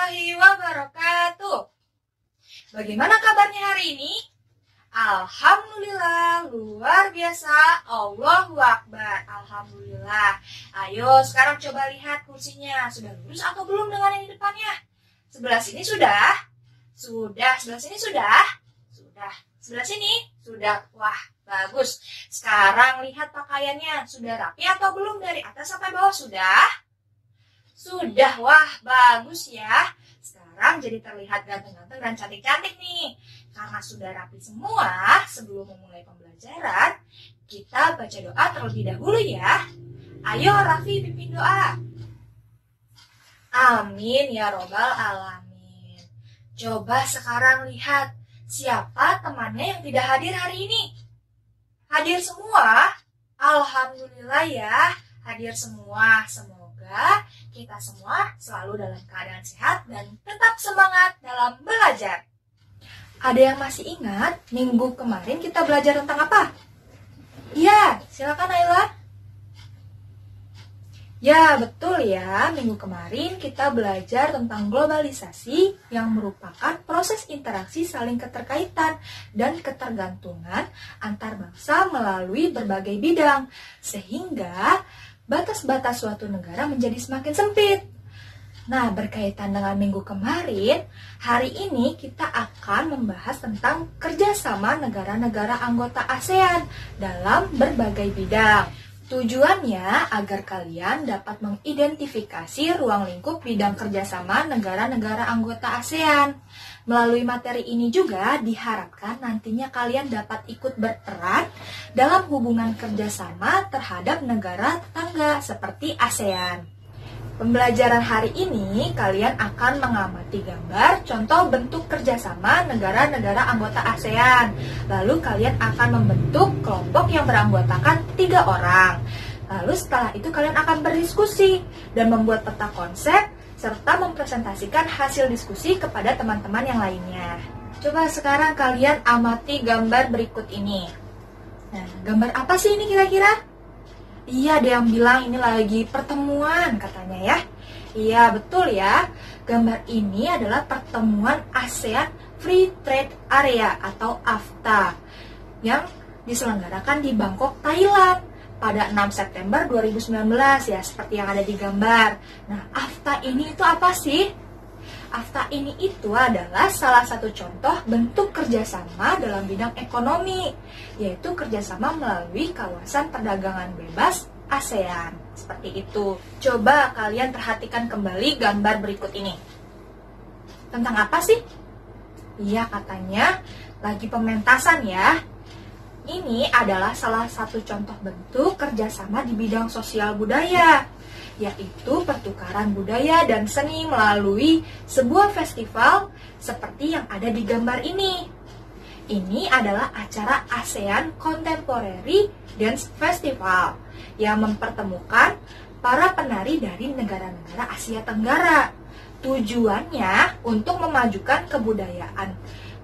warahmatullahi wabarakatuh. Bagaimana kabarnya hari ini? Alhamdulillah, luar biasa. Allahu Akbar. Alhamdulillah. Ayo sekarang coba lihat kursinya. Sudah lurus atau belum dengan yang di depannya? Sebelah sini sudah? Sudah. Sebelah sini sudah? Sudah. Sebelah sini? Sudah. Wah, bagus. Sekarang lihat pakaiannya. Sudah rapi atau belum dari atas sampai bawah? Sudah? Sudah. Wah, bagus ya. Sekarang jadi terlihat ganteng-ganteng dan cantik-cantik nih. Karena sudah rapi semua, sebelum memulai pembelajaran, kita baca doa terlebih dahulu ya. Ayo Raffi pimpin doa. Amin ya robbal alamin. Coba sekarang lihat, siapa temannya yang tidak hadir hari ini? Hadir semua? Alhamdulillah ya, hadir semua. Semoga kita semua selalu dalam keadaan sehat dan tetap semangat dalam belajar. Ada yang masih ingat minggu kemarin kita belajar tentang apa? Iya, silakan Ayla. Ya, betul ya. Minggu kemarin kita belajar tentang globalisasi yang merupakan proses interaksi saling keterkaitan dan ketergantungan antar bangsa melalui berbagai bidang, sehingga batas-batas suatu negara menjadi semakin sempit. Nah, berkaitan dengan minggu kemarin, hari ini kita akan membahas tentang kerjasama negara-negara anggota ASEAN dalam berbagai bidang. Tujuannya agar kalian dapat mengidentifikasi ruang lingkup bidang kerjasama negara-negara anggota ASEAN. Melalui materi ini juga diharapkan nantinya kalian dapat ikut berperan dalam hubungan kerjasama terhadap negara tetangga seperti ASEAN. Pembelajaran hari ini kalian akan mengamati gambar contoh bentuk kerjasama negara-negara anggota ASEAN. Lalu kalian akan membentuk kelompok yang beranggotakan 3 orang. Lalu setelah itu kalian akan berdiskusi dan membuat peta konsep serta mempresentasikan hasil diskusi kepada teman-teman yang lainnya. Coba sekarang kalian amati gambar berikut ini. Nah, gambar apa sih ini kira-kira? Iya, ada yang bilang ini lagi pertemuan katanya ya. Iya, betul ya. Gambar ini adalah pertemuan ASEAN Free Trade Area atau AFTA yang diselenggarakan di Bangkok, Thailand pada 6 September 2019 ya, seperti yang ada di gambar. Nah, AFTA ini itu apa sih? AFTA ini itu adalah salah satu contoh bentuk kerjasama dalam bidang ekonomi, yaitu kerjasama melalui kawasan perdagangan bebas ASEAN. Seperti itu. Coba kalian perhatikan kembali gambar berikut ini. Tentang apa sih? Iya, katanya lagi pementasan ya. Ini adalah salah satu contoh bentuk kerjasama di bidang sosial budaya, yaitu pertukaran budaya dan seni melalui sebuah festival seperti yang ada di gambar ini. Ini adalah acara ASEAN Contemporary Dance Festival yang mempertemukan para penari dari negara-negara Asia Tenggara. Tujuannya untuk memajukan kebudayaan,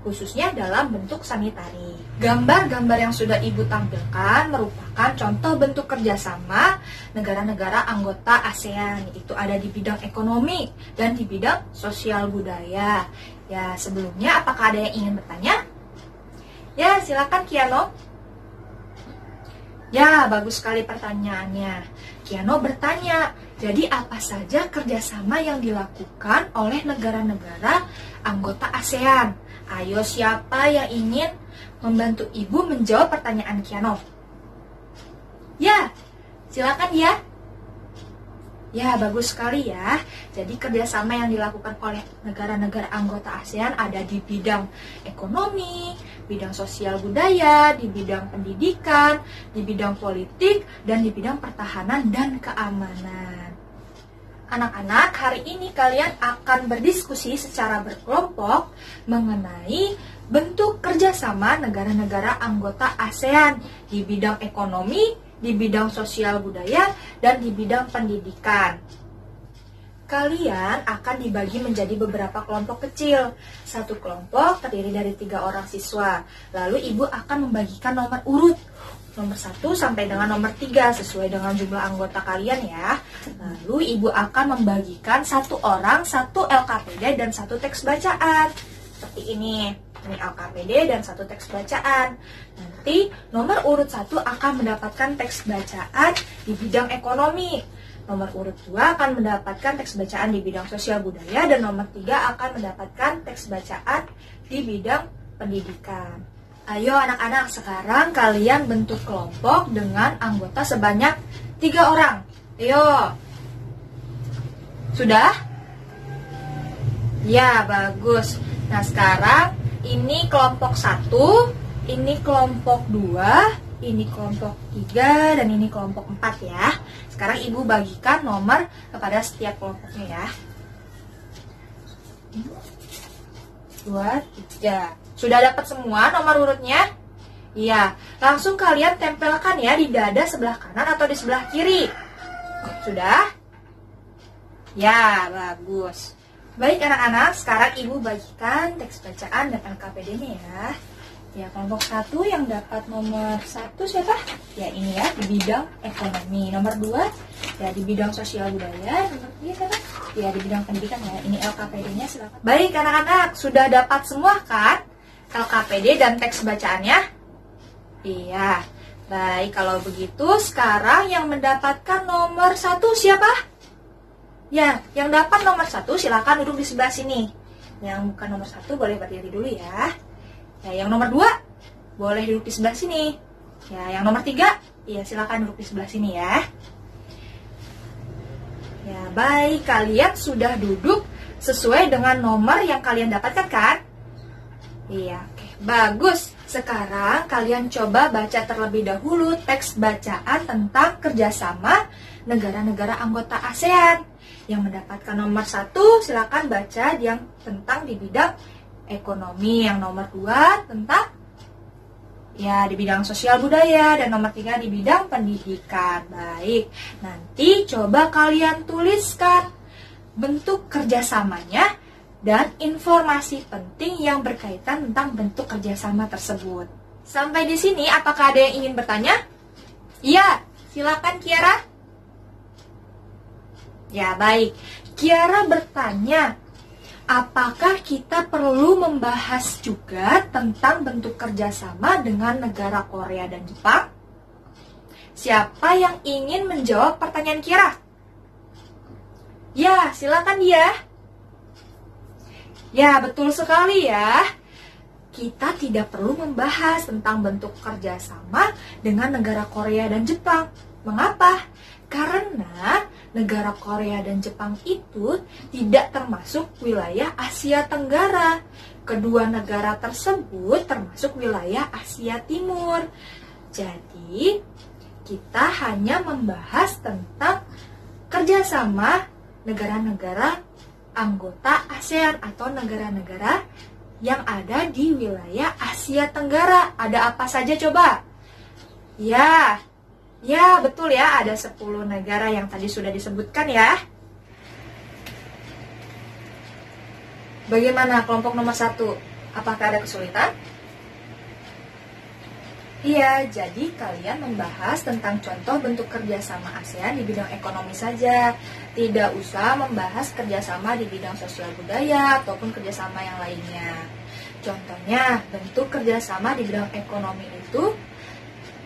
khususnya dalam bentuk seni tari. Gambar-gambar yang sudah Ibu tampilkan merupakan contoh bentuk kerjasama negara-negara anggota ASEAN. Itu ada di bidang ekonomi dan di bidang sosial budaya. Ya, sebelumnya apakah ada yang ingin bertanya? Ya, silakan Kiano. Ya, bagus sekali pertanyaannya. Kiano bertanya, jadi apa saja kerjasama yang dilakukan oleh negara-negara anggota ASEAN? Ayo, siapa yang ingin membantu Ibu menjawab pertanyaan Kiano? Ya, silakan ya. Ya, bagus sekali ya. Jadi kerjasama yang dilakukan oleh negara-negara anggota ASEAN ada di bidang ekonomi, bidang sosial budaya, di bidang pendidikan, di bidang politik, dan di bidang pertahanan dan keamanan. Anak-anak, hari ini kalian akan berdiskusi secara berkelompok mengenai bentuk kerjasama negara-negara anggota ASEAN di bidang ekonomi, di bidang sosial budaya, dan di bidang pendidikan. Kalian akan dibagi menjadi beberapa kelompok kecil. Satu kelompok terdiri dari 3 orang siswa. Lalu Ibu akan membagikan nomor urut nomor 1 sampai dengan nomor 3 sesuai dengan jumlah anggota kalian ya. Lalu ibu akan membagikan satu orang satu LKPD dan satu teks bacaan. Seperti ini LKPD dan satu teks bacaan. Nanti nomor urut 1 akan mendapatkan teks bacaan di bidang ekonomi. Nomor urut 2 akan mendapatkan teks bacaan di bidang sosial budaya, dan nomor 3 akan mendapatkan teks bacaan di bidang pendidikan. Ayo anak-anak, sekarang kalian bentuk kelompok dengan anggota sebanyak 3 orang. Ayo. Sudah? Ya, bagus. Nah, sekarang ini kelompok 1, ini kelompok 2, ini kelompok 3, dan ini kelompok 4 ya. Sekarang ibu bagikan nomor kepada setiap kelompoknya ya. 2, 3. Sudah dapat semua nomor urutnya? Iya, langsung kalian tempelkan ya di dada sebelah kanan atau di sebelah kiri. Sudah? Ya, bagus. Baik anak-anak, sekarang ibu bagikan teks bacaan dan LKPD-nya ya. Ya, kelompok 1 yang dapat nomor 1 siapa? Ya, ini ya, di bidang ekonomi. Nomor 2, ya di bidang sosial budaya. Nomor 3 siapa? Ya, di bidang pendidikan ya. Ini LKPD-nya, silakan. Baik anak-anak, sudah dapat semua kan LKPD dan teks bacaannya? Iya. Baik, kalau begitu sekarang yang mendapatkan nomor 1 siapa? Ya, yang dapat nomor 1 silakan duduk di sebelah sini. Yang bukan nomor 1 boleh berdiri dulu ya. Ya, yang nomor 2 boleh duduk di sebelah sini. Ya, yang nomor 3, ya silakan duduk di sebelah sini ya. Ya, baik, kalian sudah duduk sesuai dengan nomor yang kalian dapatkan kan? Iya, oke, bagus. Sekarang kalian coba baca terlebih dahulu teks bacaan tentang kerjasama negara-negara anggota ASEAN. Yang mendapatkan nomor 1 silakan baca yang tentang di bidang ekonomi. Yang nomor 2 tentang ya di bidang sosial budaya, dan nomor 3 di bidang pendidikan. Baik, nanti coba kalian tuliskan bentuk kerjasamanya dan informasi penting yang berkaitan tentang bentuk kerjasama tersebut. Sampai di sini, apakah ada yang ingin bertanya? Iya, silakan Kiara. Ya, baik. Kiara bertanya, apakah kita perlu membahas juga tentang bentuk kerjasama dengan negara Korea dan Jepang? Siapa yang ingin menjawab pertanyaan Kiara? Ya, silakan dia. Ya, betul sekali ya. Kita tidak perlu membahas tentang bentuk kerjasama dengan negara Korea dan Jepang. Mengapa? Karena negara Korea dan Jepang itu tidak termasuk wilayah Asia Tenggara. Kedua negara tersebut termasuk wilayah Asia Timur. Jadi, kita hanya membahas tentang kerjasama negara-negara anggota ASEAN atau negara-negara yang ada di wilayah Asia Tenggara. Ada apa saja coba? Ya, betul ya, ada 10 negara yang tadi sudah disebutkan ya. Bagaimana kelompok nomor 1? Apakah ada kesulitan? Iya, jadi kalian membahas tentang contoh bentuk kerjasama ASEAN di bidang ekonomi saja. Tidak usah membahas kerjasama di bidang sosial budaya ataupun kerjasama yang lainnya. Contohnya, bentuk kerjasama di bidang ekonomi itu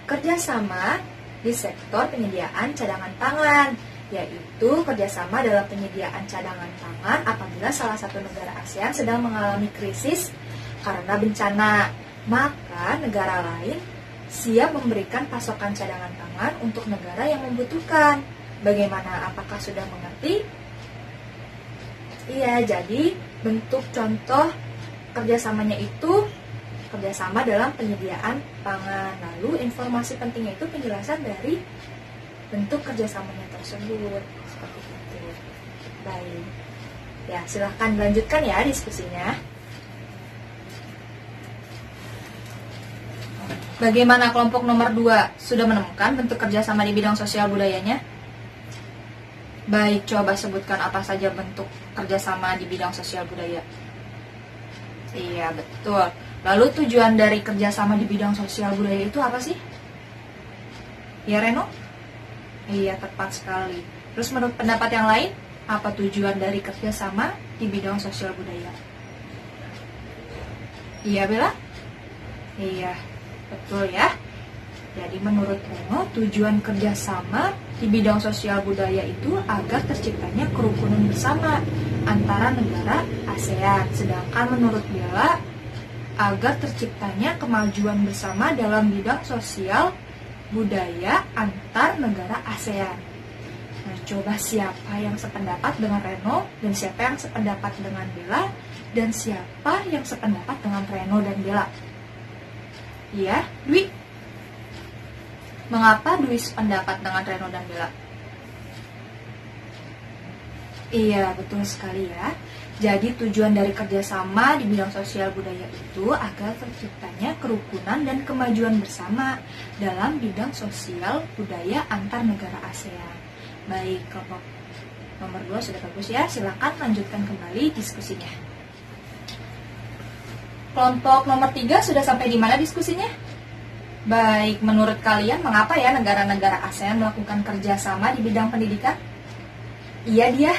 kerjasama di sektor penyediaan cadangan pangan, yaitu kerjasama dalam penyediaan cadangan pangan apabila salah satu negara ASEAN sedang mengalami krisis karena bencana, maka negara lain siap memberikan pasokan cadangan pangan untuk negara yang membutuhkan. Bagaimana? Apakah sudah mengerti? Iya, jadi bentuk contoh kerjasamanya itu kerjasama dalam penyediaan pangan. Lalu informasi pentingnya itu penjelasan dari bentuk kerjasamanya tersebut. Seperti itu. Baik. Ya, silahkan dilanjutkan ya diskusinya. Bagaimana kelompok nomor 2? Sudah menemukan bentuk kerjasama di bidang sosial budayanya? Baik, coba sebutkan apa saja bentuk kerjasama di bidang sosial budaya. Iya, betul. Lalu tujuan dari kerjasama di bidang sosial budaya itu apa sih? Ya Reno? Iya, tepat sekali. Terus menurut pendapat yang lain, apa tujuan dari kerjasama di bidang sosial budaya? Iya Bella? Iya, betul ya. Jadi menurut Reno, tujuan kerjasama di bidang sosial budaya itu agar terciptanya kerukunan bersama antara negara ASEAN. Sedangkan menurut Bella, agar terciptanya kemajuan bersama dalam bidang sosial budaya antar negara ASEAN. Nah, coba siapa yang sependapat dengan Reno dan siapa yang sependapat dengan Bella dan siapa yang sependapat dengan Reno dan Bella? Iya, Dwi. Mengapa Dwi sependapat dengan Reno dan Bella? Iya, betul sekali ya. Jadi tujuan dari kerjasama di bidang sosial budaya itu agar terciptanya kerukunan dan kemajuan bersama dalam bidang sosial budaya antar negara ASEAN. Baik, kelompok nomor 2 sudah bagus ya. Silakan lanjutkan kembali diskusinya. Kelompok nomor 3 sudah sampai di mana diskusinya? Baik, menurut kalian mengapa ya negara-negara ASEAN melakukan kerjasama di bidang pendidikan? Iya dia.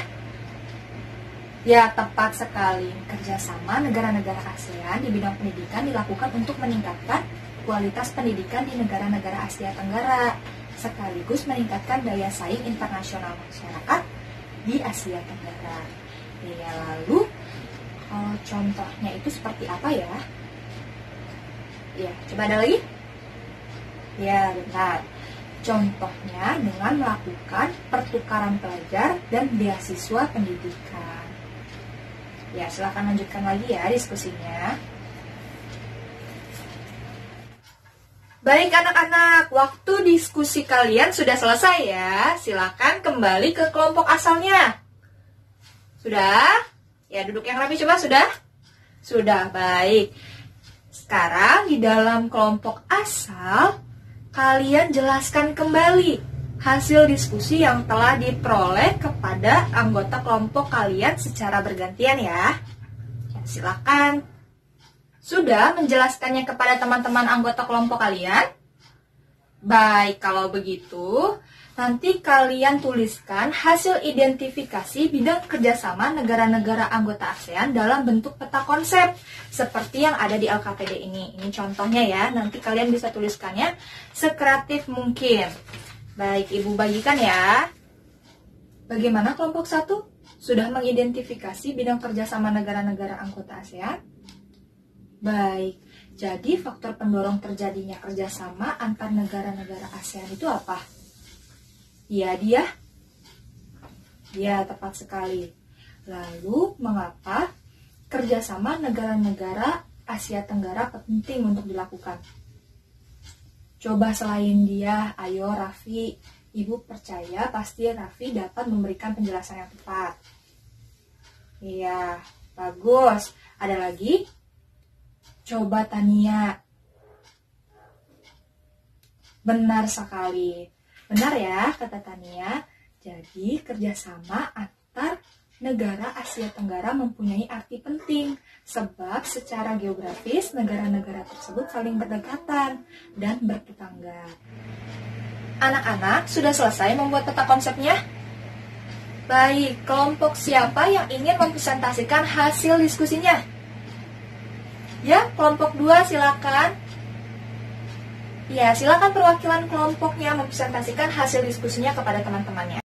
Ya, tepat sekali. Kerjasama negara-negara ASEAN di bidang pendidikan dilakukan untuk meningkatkan kualitas pendidikan di negara-negara Asia Tenggara, sekaligus meningkatkan daya saing internasional masyarakat di Asia Tenggara. Ya, lalu contohnya itu seperti apa ya? Ya, coba ada lagi? Ya, benar. Contohnya dengan melakukan pertukaran pelajar dan beasiswa pendidikan. Ya, silakan lanjutkan lagi ya diskusinya. Baik anak-anak, waktu diskusi kalian sudah selesai ya. Silakan kembali ke kelompok asalnya. Sudah? Ya, duduk yang rapi coba, sudah? Sudah, baik. Sekarang di dalam kelompok asal, kalian jelaskan kembali hasil diskusi yang telah diperoleh kepada anggota kelompok kalian secara bergantian ya. Silakan. Sudah menjelaskannya kepada teman-teman anggota kelompok kalian? Baik, kalau begitu, nanti kalian tuliskan hasil identifikasi bidang kerjasama negara-negara anggota ASEAN dalam bentuk peta konsep, seperti yang ada di LKPD ini. Ini contohnya ya, nanti kalian bisa tuliskannya sekreatif mungkin. Baik, Ibu bagikan ya. Bagaimana kelompok 1? Sudah mengidentifikasi bidang kerjasama negara-negara anggota ASEAN? Baik, jadi faktor pendorong terjadinya kerjasama antar negara-negara ASEAN itu apa? Iya dia? Ya, tepat sekali. Lalu, mengapa kerjasama negara-negara Asia Tenggara penting untuk dilakukan? Coba selain dia, ayo Raffi, Ibu percaya pasti Raffi dapat memberikan penjelasan yang tepat. Iya, bagus. Ada lagi? Coba Tania. Benar sekali. Benar ya, kata Tania. Jadi kerjasama antar negara Asia Tenggara mempunyai arti penting, sebab secara geografis negara-negara tersebut saling berdekatan dan bertetangga. Anak-anak sudah selesai membuat peta konsepnya? Baik, kelompok siapa yang ingin mempresentasikan hasil diskusinya? Ya, kelompok 2 silakan. Ya, silakan perwakilan kelompoknya mempresentasikan hasil diskusinya kepada teman-temannya.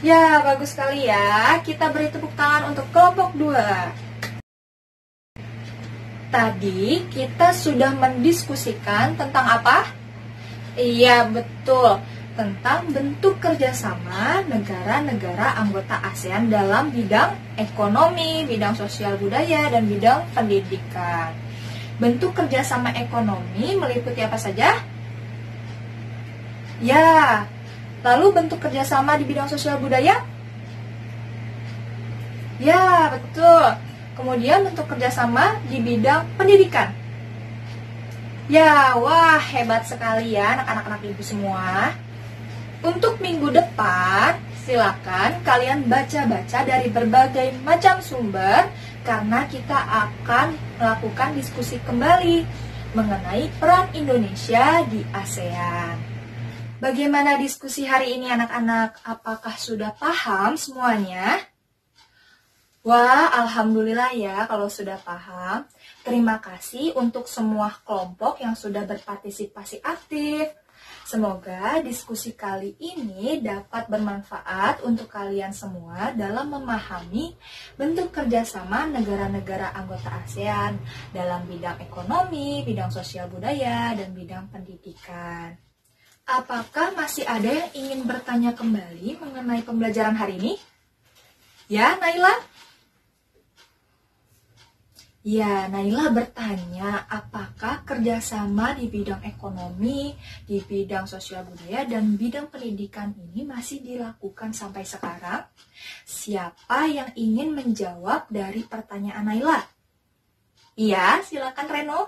Ya, bagus sekali ya. Kita beri tepuk tangan untuk kelompok 2. Tadi kita sudah mendiskusikan tentang apa? Iya, betul. Tentang bentuk kerjasama negara-negara anggota ASEAN dalam bidang ekonomi, bidang sosial budaya, dan bidang pendidikan. Bentuk kerjasama ekonomi meliputi apa saja? Ya, lalu bentuk kerjasama di bidang sosial budaya? Ya, betul. Kemudian bentuk kerjasama di bidang pendidikan. Ya, wah hebat sekali ya anak-anak ibu semua. Untuk minggu depan, silakan kalian baca-baca dari berbagai macam sumber karena kita akan melakukan diskusi kembali. mengenai peran Indonesia di ASEAN. Bagaimana diskusi hari ini anak-anak? Apakah sudah paham semuanya? Wah, alhamdulillah ya kalau sudah paham. Terima kasih untuk semua kelompok yang sudah berpartisipasi aktif. Semoga diskusi kali ini dapat bermanfaat untuk kalian semua dalam memahami bentuk kerjasama negara-negara anggota ASEAN dalam bidang ekonomi, bidang sosial budaya, dan bidang pendidikan. Apakah masih ada yang ingin bertanya kembali mengenai pembelajaran hari ini? Ya, Naila? Ya, Naila bertanya, apakah kerjasama di bidang ekonomi, di bidang sosial budaya, dan bidang pendidikan ini masih dilakukan sampai sekarang? Siapa yang ingin menjawab dari pertanyaan Naila? Iya, silakan Reno.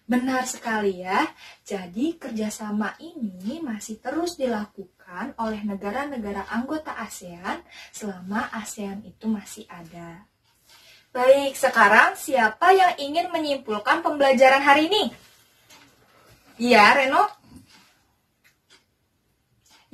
Benar sekali ya, jadi kerjasama ini masih terus dilakukan oleh negara-negara anggota ASEAN selama ASEAN itu masih ada. Baik, sekarang siapa yang ingin menyimpulkan pembelajaran hari ini? Iya, Reno?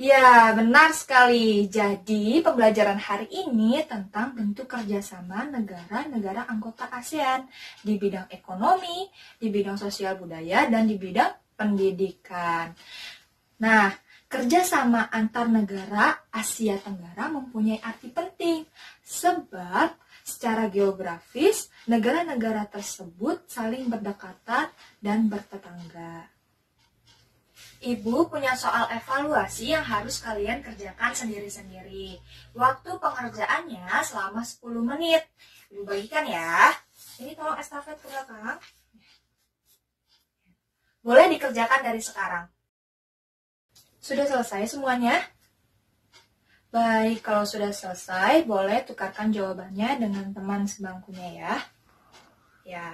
Ya, benar sekali. Jadi, pembelajaran hari ini tentang bentuk kerjasama negara-negara anggota ASEAN di bidang ekonomi, di bidang sosial budaya, dan di bidang pendidikan. Nah, kerjasama antar negara Asia Tenggara mempunyai arti penting, sebab secara geografis, negara-negara tersebut saling berdekatan dan bertetangga. Ibu punya soal evaluasi yang harus kalian kerjakan sendiri-sendiri. Waktu pengerjaannya selama 10 menit. Ibu bagikan ya. Ini tolong estafet ke belakang. Boleh dikerjakan dari sekarang. Sudah selesai semuanya? Baik, kalau sudah selesai, boleh tukarkan jawabannya dengan teman sebangkunya ya. Ya,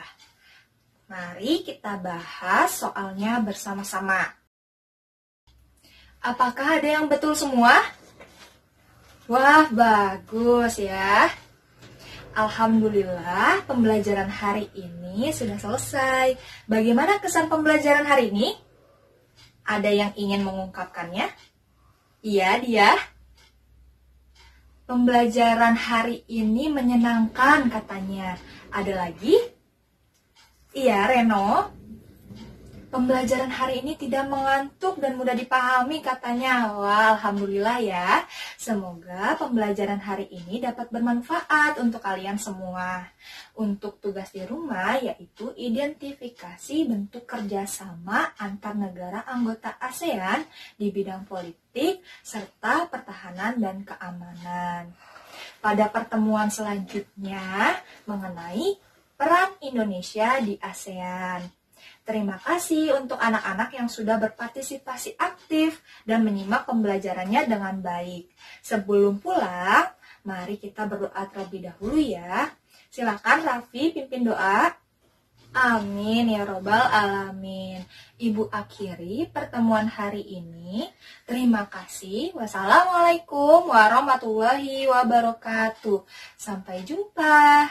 mari kita bahas soalnya bersama-sama. Apakah ada yang betul semua? Wah, bagus ya. Alhamdulillah, pembelajaran hari ini sudah selesai. Bagaimana kesan pembelajaran hari ini? Ada yang ingin mengungkapkannya? Iya, dia. Pembelajaran hari ini menyenangkan katanya. Ada lagi? Iya, Reno. Pembelajaran hari ini tidak mengantuk dan mudah dipahami katanya. Wah, alhamdulillah ya. Semoga pembelajaran hari ini dapat bermanfaat untuk kalian semua. Untuk tugas di rumah yaitu identifikasi bentuk kerjasama antar negara anggota ASEAN di bidang politik serta pertahanan dan keamanan. Pada pertemuan selanjutnya mengenai peran Indonesia di ASEAN. Terima kasih untuk anak-anak yang sudah berpartisipasi aktif dan menyimak pembelajarannya dengan baik. Sebelum pulang, mari kita berdoa terlebih dahulu ya. Silakan Raffi pimpin doa. Amin ya robbal alamin. Ibu akhiri pertemuan hari ini. Terima kasih. Wassalamualaikum warahmatullahi wabarakatuh. Sampai jumpa.